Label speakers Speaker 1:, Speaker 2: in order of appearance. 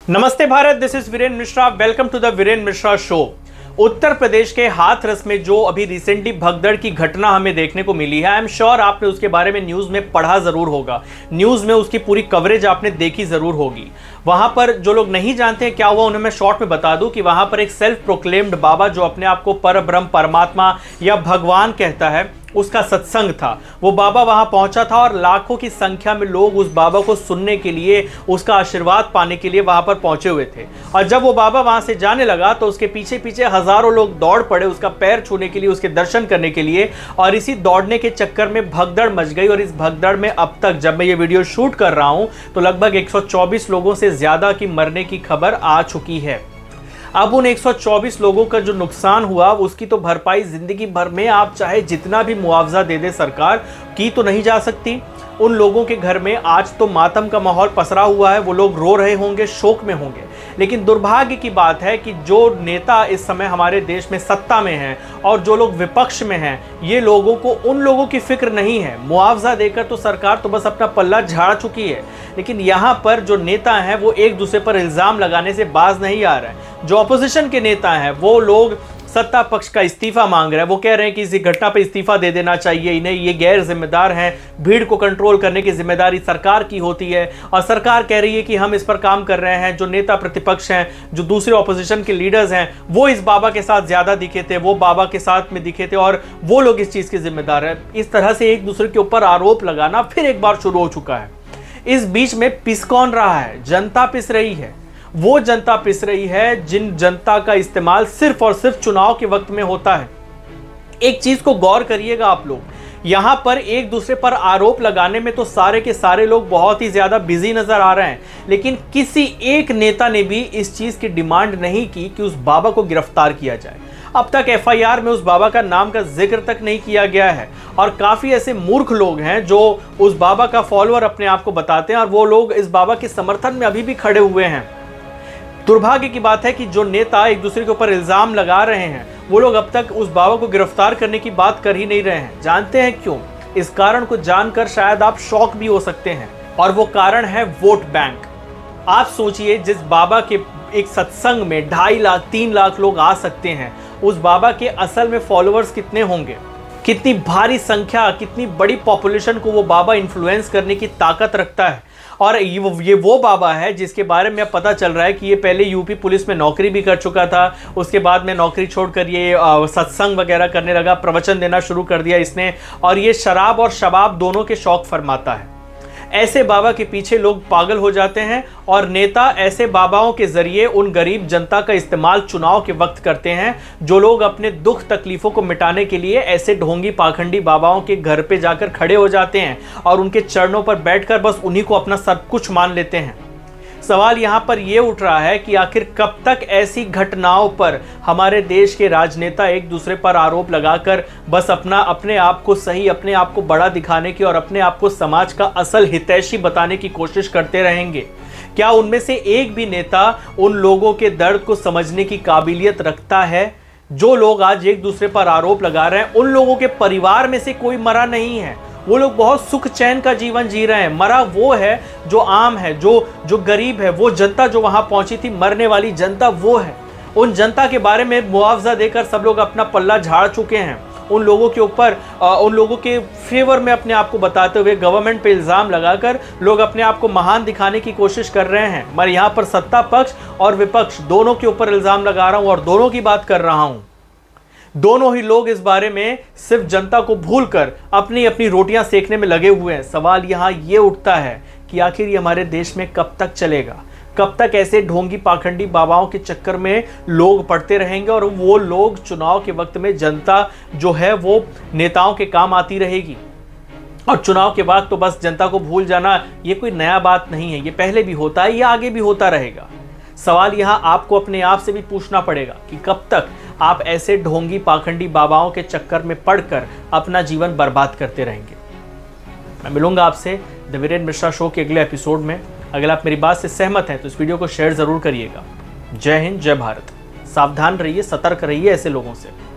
Speaker 1: नमस्ते Bharat, this is Viren Mishra. Welcome to the Viren Mishra show. Uttar Pradesh के हाथरस में जो अभी रिसेंटली भगदड़ की घटना हमें देखने को मिली है, आई एम श्योर आपने उसके बारे में न्यूज में पढ़ा जरूर होगा, न्यूज में उसकी पूरी कवरेज आपने देखी जरूर होगी। वहां पर जो लोग नहीं जानते हैं क्या हुआ, उन्हें मैं शॉर्ट में बता दूं कि वहां पर एक सेल्फ प्रोक्लेम्ड बाबा जो अपने आप को परब्रह्म, परमात्मा या भगवान कहता है, उसका सत्संग था। वो बाबा वहां पहुंचा था और लाखों की संख्या में लोग उस बाबा को सुनने के लिए, उसका आशीर्वाद पाने के लिए वहां पर पहुंचे हुए थे। और जब वो बाबा वहां से जाने लगा तो उसके पीछे पीछे हजारों लोग दौड़ पड़े उसका पैर छूने के लिए, उसके दर्शन करने के लिए। और इसी दौड़ने के चक्कर में भगदड़ मच गई और इस भगदड़ में अब तक जब मैं ये वीडियो शूट कर रहा हूं तो लगभग 124 लोगों से ज्यादा की मरने की खबर आ चुकी है। अब उन 124 लोगों का जो नुकसान हुआ उसकी तो भरपाई जिंदगी भर में आप चाहे जितना भी मुआवजा दे दे सरकार, की तो नहीं जा सकती। उन लोगों के घर में आज तो मातम का माहौल पसरा हुआ है, वो लोग रो रहे होंगे, शोक में होंगे। लेकिन दुर्भाग्य की बात है कि जो नेता इस समय हमारे देश में सत्ता में हैं और जो लोग विपक्ष में हैं, ये लोगों को, उन लोगों की फिक्र नहीं है। मुआवजा देकर तो सरकार तो बस अपना पल्ला झाड़ चुकी है, लेकिन यहाँ पर जो नेता हैं वो एक दूसरे पर इल्जाम लगाने से बाज नहीं आ रहे हैं। जो अपोजिशन के नेता हैं वो लोग सत्ता पक्ष का इस्तीफा मांग रहे हैं। वो कह रहे हैं कि इसी घटना पर इस्तीफा दे देना चाहिए इन्हें, ये गैर जिम्मेदार हैं, भीड़ को कंट्रोल करने की जिम्मेदारी सरकार की होती है। और सरकार कह रही है कि हम इस पर काम कर रहे हैं। जो नेता प्रतिपक्ष हैं, जो दूसरे ऑपोजिशन के लीडर्स हैं, वो इस बाबा के साथ ज्यादा दिखे थे, वो बाबा के साथ में दिखे थे और वो लोग इस चीज के जिम्मेदार है। इस तरह से एक दूसरे के ऊपर आरोप लगाना फिर एक बार शुरू हो चुका है। इस बीच में पिस कौन रहा है? जनता पिस रही है। वो जनता पिस रही है जिन जनता का इस्तेमाल सिर्फ और सिर्फ चुनाव के वक्त में होता है। एक चीज को गौर करिएगा आप लोग, यहां पर एक दूसरे पर आरोप लगाने में तो सारे के सारे लोग बहुत ही ज्यादा बिजी नजर आ रहे हैं, लेकिन किसी एक नेता ने भी इस चीज की डिमांड नहीं की कि उस बाबा को गिरफ्तार किया जाए। अब तक एफआईआर में उस बाबा का नाम का जिक्र तक नहीं किया गया है। और काफी ऐसे मूर्ख लोग हैं जो उस बाबा का फॉलोअर अपने आप को बताते हैं और वो लोग इस बाबा के समर्थन में अभी भी खड़े हुए हैं। दुर्भाग्य की बात है कि जो नेता एक दूसरे के ऊपर इल्जाम लगा रहे हैं वो लोग अब तक उस बाबा को गिरफ्तार करने की बात कर ही नहीं रहे हैं। जानते हैं क्यों? इस कारण को जानकर शायद आप शॉक भी हो सकते हैं, और वो कारण है वोट बैंक। आप सोचिए, जिस बाबा के एक सत्संग में 2.5 लाख 3 लाख लोग आ सकते हैं, उस बाबा के असल में फॉलोअर्स कितने होंगे? कितनी भारी संख्या, कितनी बड़ी पॉपुलेशन को वो बाबा इन्फ्लुएंस करने की ताकत रखता है। और ये वो बाबा है जिसके बारे में अब पता चल रहा है कि ये पहले यूपी पुलिस में नौकरी भी कर चुका था, उसके बाद में नौकरी छोड़कर ये सत्संग वगैरह करने लगा, प्रवचन देना शुरू कर दिया इसने, और ये शराब और शबाब दोनों के शौक फरमाता है। ऐसे बाबा के पीछे लोग पागल हो जाते हैं और नेता ऐसे बाबाओं के जरिए उन गरीब जनता का इस्तेमाल चुनाव के वक्त करते हैं, जो लोग अपने दुख तकलीफों को मिटाने के लिए ऐसे ढोंगी पाखंडी बाबाओं के घर पे जाकर खड़े हो जाते हैं और उनके चरणों पर बैठकर बस उन्हीं को अपना सब कुछ मान लेते हैं। सवाल यहां पर यह उठ रहा है कि आखिर कब तक ऐसी घटनाओं पर हमारे देश के राजनेता एक दूसरे पर आरोप लगाकर बस अपने आप को सही, अपने आप को बड़ा दिखाने की और अपने आप को समाज का असल हितैषी बताने की कोशिश करते रहेंगे? क्या उनमें से एक भी नेता उन लोगों के दर्द को समझने की काबिलियत रखता है? जो लोग आज एक दूसरे पर आरोप लगा रहे हैं, उन लोगों के परिवार में से कोई मरा नहीं है। वो लोग बहुत सुख चैन का जीवन जी रहे हैं। मरा वो है जो आम है, जो गरीब है। वो जनता जो वहां पहुंची थी, मरने वाली जनता वो है। उन जनता के बारे में मुआवजा देकर सब लोग अपना पल्ला झाड़ चुके हैं। उन लोगों के ऊपर, उन लोगों के फेवर में अपने आप को बताते हुए गवर्नमेंट पे इल्जाम लगाकर लोग अपने आप को महान दिखाने की कोशिश कर रहे हैं। मैं यहाँ पर सत्ता पक्ष और विपक्ष दोनों के ऊपर इल्जाम लगा रहा हूँ और दोनों की बात कर रहा हूँ। दोनों ही लोग इस बारे में सिर्फ जनता को भूलकर अपनी अपनी रोटियां सेकने में लगे हुए हैं। सवाल यहां ये उठता है कि आखिर ये हमारे देश में कब तक चलेगा? कब तक ऐसे ढोंगी पाखंडी बाबाओं के चक्कर में लोग पड़ते रहेंगे और वो लोग चुनाव के वक्त में जनता जो है वो नेताओं के काम आती रहेगी? और चुनाव के बाद तो बस जनता को भूल जाना ये कोई नया बात नहीं है, ये पहले भी होता है, ये आगे भी होता रहेगा। सवाल यहां आपको अपने आप से भी पूछना पड़ेगा कि कब तक आप ऐसे ढोंगी पाखंडी बाबाओं के चक्कर में पड़कर अपना जीवन बर्बाद करते रहेंगे। मैं मिलूंगा आपसे द वीरेन मिश्रा शो के अगले एपिसोड में। अगर आप मेरी बात से सहमत हैं तो इस वीडियो को शेयर जरूर करिएगा। जय हिंद, जय भारत। सावधान रहिए, सतर्क रहिए ऐसे लोगों से।